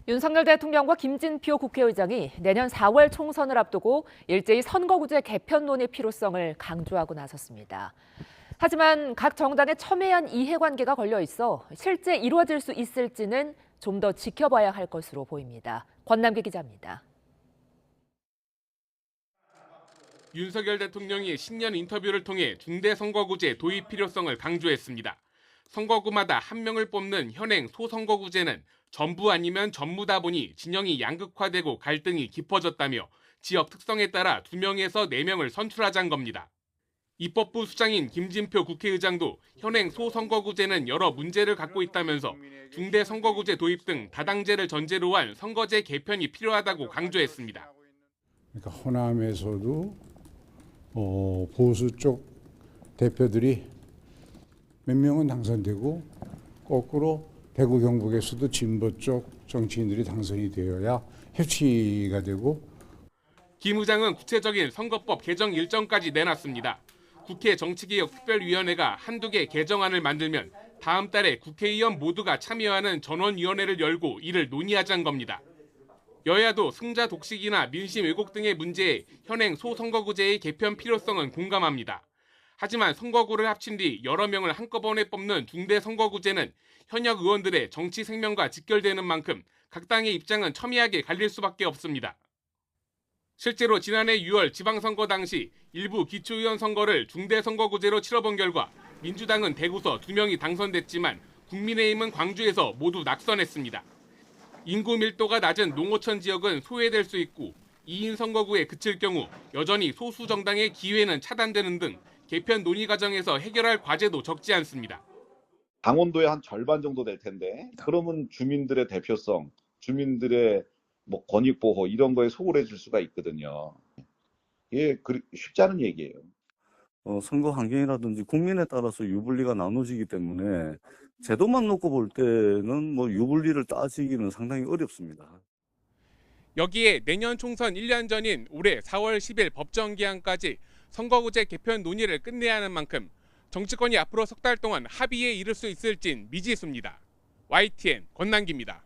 윤석열 대통령과 김진표 국회의장이 내년 4월 총선을 앞두고 일제히 선거구제 개편 논의 필요성을 강조하고 나섰습니다. 하지만 각 정당의 첨예한 이해관계가 걸려 있어 실제 이루어질 수 있을지는 좀 더 지켜봐야 할 것으로 보입니다. 권남기 기자입니다. 윤석열 대통령이 신년 인터뷰를 통해 중대선거구제 도입 필요성을 강조했습니다. 선거구마다 한 명을 뽑는 현행 소선거구제는 전부 아니면 전무다 보니 진영이 양극화되고 갈등이 깊어졌다며 지역 특성에 따라 2명에서 4명을 선출하자는 겁니다. 입법부 수장인 김진표 국회의장도 현행 소선거구제는 여러 문제를 갖고 있다면서 중대선거구제 도입 등 다당제를 전제로 한 선거제 개편이 필요하다고 강조했습니다. 그러니까 호남에서도 보수 쪽 대표들이 몇 명은 당선되고 거꾸로 대구 경북에서도 진보 쪽 정치인들이 당선이 되어야 협치가 되고. 김 의장은 구체적인 선거법 개정 일정까지 내놨습니다. 국회 정치개혁특별위원회가 한두 개 개정안을 만들면 다음 달에 국회의원 모두가 참여하는 전원위원회를 열고 이를 논의하자는 겁니다. 여야도 승자 독식이나 민심 왜곡 등의 문제에 현행 소선거구제의 개편 필요성은 공감합니다. 하지만 선거구를 합친 뒤 여러 명을 한꺼번에 뽑는 중대선거구제는 현역 의원들의 정치 생명과 직결되는 만큼 각 당의 입장은 첨예하게 갈릴 수밖에 없습니다. 실제로 지난해 6월 지방선거 당시 일부 기초의원 선거를 중대선거구제로 치러본 결과 민주당은 대구서 2명이 당선됐지만 국민의힘은 광주에서 모두 낙선했습니다. 인구 밀도가 낮은 농어촌 지역은 소외될 수 있고 2인 선거구에 그칠 경우 여전히 소수 정당의 기회는 차단되는 등 개편 논의 과정에서 해결할 과제도 적지 않습니다. 강원도의 한 절반 정도 될 텐데 그러면 주민들의 대표성, 주민들의 권익 보호 이런 거에 소홀해질 수가 있거든요. 이게 쉽지 않은 얘기예요. 선거 환경이라든지 국민에 따라서 유불리가 나눠지기 때문에 제도만 놓고 볼 때는 유불리를 따지기는 상당히 어렵습니다. 여기에 내년 총선 1년 전인 올해 4월 10일 법정 기한까지 선거구제 개편 논의를 끝내야 하는 만큼 정치권이 앞으로 석 달 동안 합의에 이를 수 있을진 미지수입니다. YTN 권남기입니다.